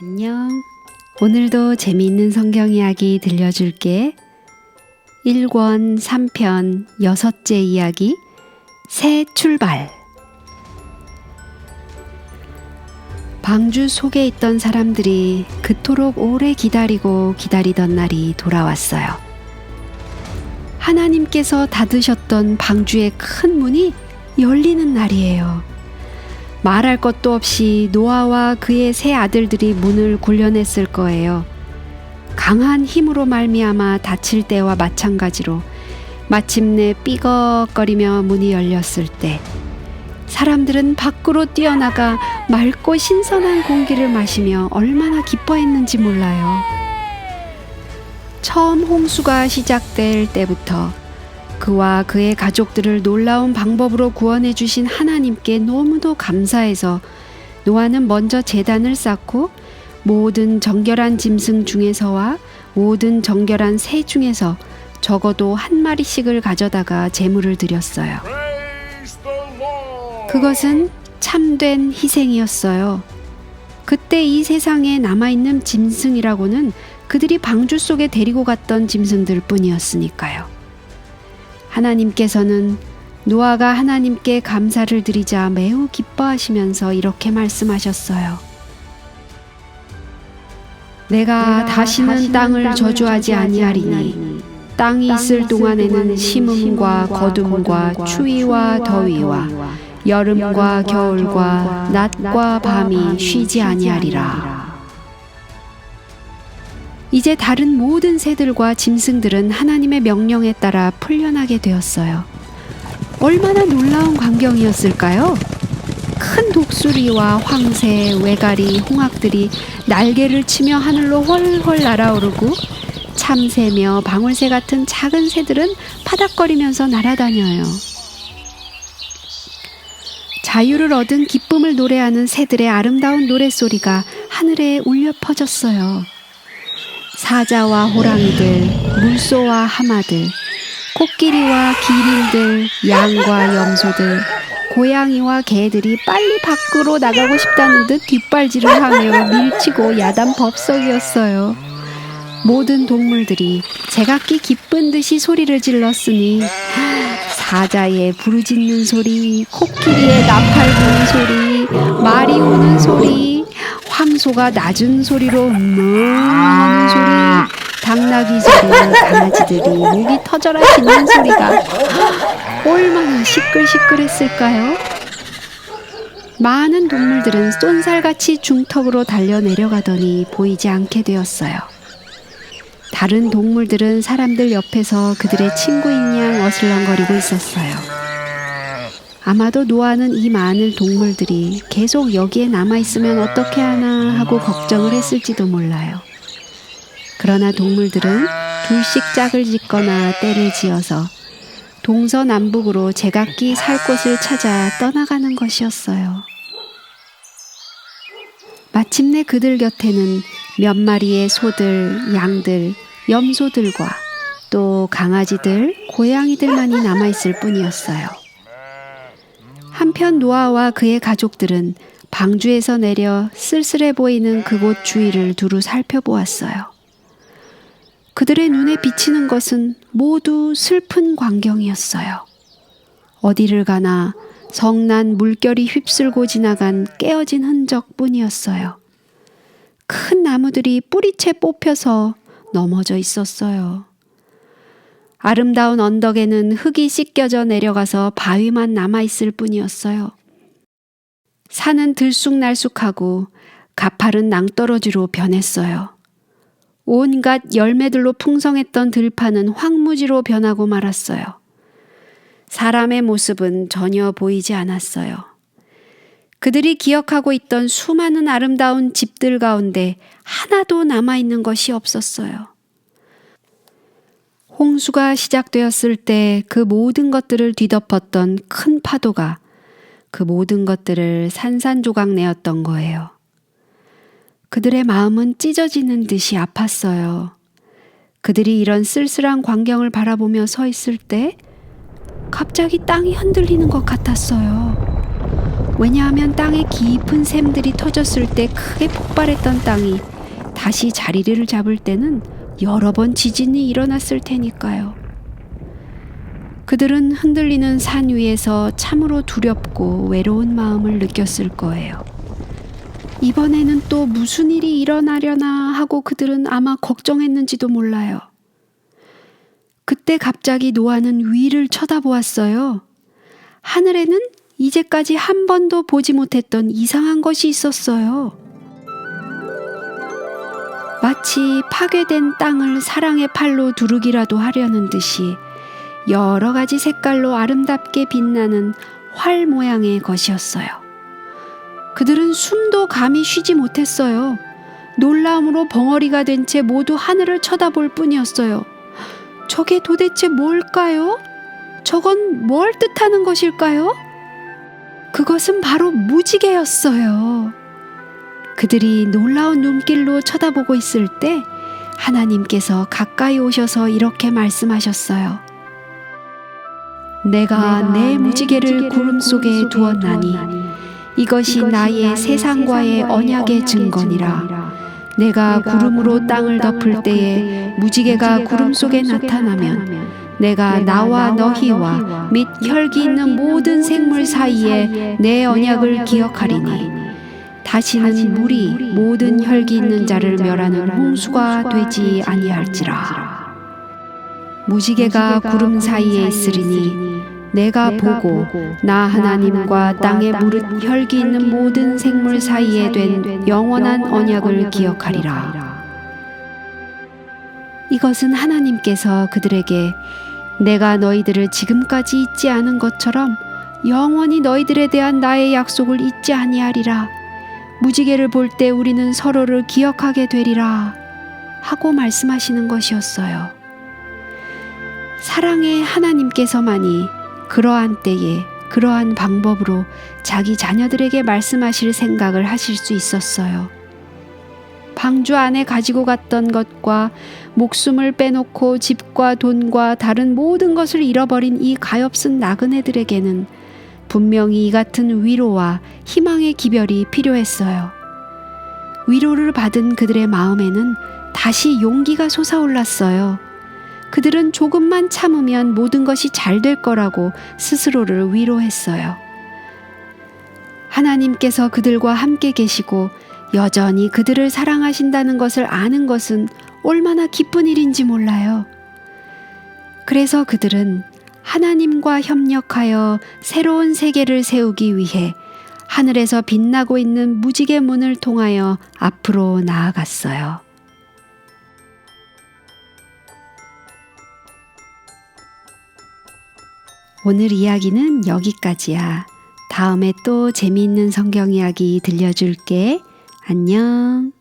안녕. 오늘도 재미있는 성경 이야기 들려줄게. 1권 3편 6째 이야기 새 출발. 방주 속에 있던 사람들이 그토록 오래 기다리던 날이 돌아왔어요. 하나님께서 닫으셨던 방주의 큰 문이 열리는 날이에요. 말할 것도 없이 노아와 그의 세 아들들이 문을 굴려냈을 거예요. 강한 힘으로 말미암아 닫힐 때와 마찬가지로 마침내 삐걱거리며 문이 열렸을 때 사람들은 밖으로 뛰어나가 맑고 신선한 공기를 마시며 얼마나 기뻐했는지 몰라요. 처음 홍수가 시작될 때부터 그와 그의 가족들을 놀라운 방법으로 구원해 주신 하나님께 너무도 감사해서 노아는 먼저 제단을 쌓고 모든 정결한 짐승 중에서와 모든 정결한 새 중에서 적어도 한 마리씩을 가져다가 제물을 드렸어요. 그것은 참된 희생이었어요. 그때 이 세상에 남아있는 짐승이라고는 그들이 방주 속에 데리고 갔던 짐승들 뿐이었으니까요. 하나님께서는 노아가 하나님께 감사를 드리자 매우 기뻐하시면서 이렇게 말씀하셨어요. 내가 다시는 땅을 저주하지 아니하리니 땅이 있을 동안에는 심음과 거둠과 추위와 더위와 여름과 겨울과 낮과 밤이 쉬지 아니하리라. 이제 다른 모든 새들과 짐승들은 하나님의 명령에 따라 풀려나게 되었어요. 얼마나 놀라운 광경이었을까요? 큰 독수리와 황새, 외가리, 홍학들이 날개를 치며 하늘로 훨훨 날아오르고 참새며 방울새 같은 작은 새들은 파닥거리면서 날아다녀요. 자유를 얻은 기쁨을 노래하는 새들의 아름다운 노랫소리가 하늘에 울려 퍼졌어요. 사자와 호랑이들, 물소와 하마들, 코끼리와 기린들, 양과 염소들, 고양이와 개들이 빨리 밖으로 나가고 싶다는 듯 뒷발질을 하며 밀치고 야단법석이었어요. 모든 동물들이 제각기 기쁜 듯이 소리를 질렀으니 사자의 부르짖는 소리, 코끼리의 나팔 부는 소리, 말이 우는 소리, 황소가 낮은 소리로 하는 소리, 당나귀 소리, 강아지들이 목이 터져라 짖는 소리가 얼마나 시끌시끌했을까요? 많은 동물들은 쏜살같이 중턱으로 달려 내려가더니 보이지 않게 되었어요. 다른 동물들은 사람들 옆에서 그들의 친구인 양 어슬렁거리고 있었어요. 아마도 노아는 이 많은 동물들이 계속 여기에 남아있으면 어떻게 하나 하고 걱정을 했을지도 몰라요. 그러나 동물들은 둘씩 짝을 짓거나 떼를 지어서 동서남북으로 제각기 살 곳을 찾아 떠나가는 것이었어요. 마침내 그들 곁에는 몇 마리의 소들, 양들, 염소들과 또 강아지들, 고양이들만이 남아있을 뿐이었어요. 한편 노아와 그의 가족들은 방주에서 내려 쓸쓸해 보이는 그곳 주위를 두루 살펴보았어요. 그들의 눈에 비치는 것은 모두 슬픈 광경이었어요. 어디를 가나 성난 물결이 휩쓸고 지나간 깨어진 흔적뿐이었어요. 큰 나무들이 뿌리채 뽑혀서 넘어져 있었어요. 아름다운 언덕에는 흙이 씻겨져 내려가서 바위만 남아있을 뿐이었어요. 산은 들쑥날쑥하고 가파른 낭떠러지로 변했어요. 온갖 열매들로 풍성했던 들판은 황무지로 변하고 말았어요. 사람의 모습은 전혀 보이지 않았어요. 그들이 기억하고 있던 수많은 아름다운 집들 가운데 하나도 남아있는 것이 없었어요. 홍수가 시작되었을 때 그 모든 것들을 뒤덮었던 큰 파도가 그 모든 것들을 산산조각 내었던 거예요. 그들의 마음은 찢어지는 듯이 아팠어요. 그들이 이런 쓸쓸한 광경을 바라보며 서 있을 때 갑자기 땅이 흔들리는 것 같았어요. 왜냐하면 땅에 깊은 샘들이 터졌을 때 크게 폭발했던 땅이 다시 자리를 잡을 때는 여러 번 지진이 일어났을 테니까요. 그들은 흔들리는 산 위에서 참으로 두렵고 외로운 마음을 느꼈을 거예요. 이번에는 또 무슨 일이 일어나려나 하고 그들은 아마 걱정했는지도 몰라요. 그때 갑자기 노아는 위를 쳐다보았어요. 하늘에는 이제까지 한 번도 보지 못했던 이상한 것이 있었어요. 마치 파괴된 땅을 사랑의 팔로 두르기라도 하려는 듯이 여러 가지 색깔로 아름답게 빛나는 활 모양의 것이었어요. 그들은 숨도 감히 쉬지 못했어요. 놀라움으로 벙어리가 된 채 모두 하늘을 쳐다볼 뿐이었어요. 저게 도대체 뭘까요? 저건 뭘 뜻하는 것일까요? 그것은 바로 무지개였어요. 그들이 놀라운 눈길로 쳐다보고 있을 때 하나님께서 가까이 오셔서 이렇게 말씀하셨어요. 내가 내 무지개를 구름 속에 두었나니 이것이 나의 세상과의 언약의 증거니라. 내가 구름으로 땅을 덮을 때에 무지개가 구름 속에 나타나면 내가 나와 너희와 및 혈기 있는 모든 생물 사이에 내 언약을 기억하리니 다시는 물이 모든 혈기 있는 자를 멸하는 홍수가 되지 아니할지라. 무지개가 구름 사이에 있으리니 내가 보고 나 하나님과 땅에 무릇 혈기 있는 모든 생물 사이에 된 영원한 언약을 기억하리라. 이것은 하나님께서 그들에게 내가 너희들을 지금까지 잊지 않은 것처럼 영원히 너희들에 대한 나의 약속을 잊지 아니하리라. 무지개를 볼 때 우리는 서로를 기억하게 되리라 하고 말씀하시는 것이었어요. 사랑의 하나님께서만이 그러한 때에 그러한 방법으로 자기 자녀들에게 말씀하실 생각을 하실 수 있었어요. 방주 안에 가지고 갔던 것과 목숨을 빼놓고 집과 돈과 다른 모든 것을 잃어버린 이 가엾은 나그네들에게는 분명히 이 같은 위로와 희망의 기별이 필요했어요. 위로를 받은 그들의 마음에는 다시 용기가 솟아올랐어요. 그들은 조금만 참으면 모든 것이 잘 될 거라고 스스로를 위로했어요. 하나님께서 그들과 함께 계시고 여전히 그들을 사랑하신다는 것을 아는 것은 얼마나 기쁜 일인지 몰라요. 그래서 그들은 하나님과 협력하여 새로운 세계를 세우기 위해 하늘에서 빛나고 있는 무지개 문을 통하여 앞으로 나아갔어요. 오늘 이야기는 여기까지야. 다음에 또 재미있는 성경 이야기 들려줄게. 안녕.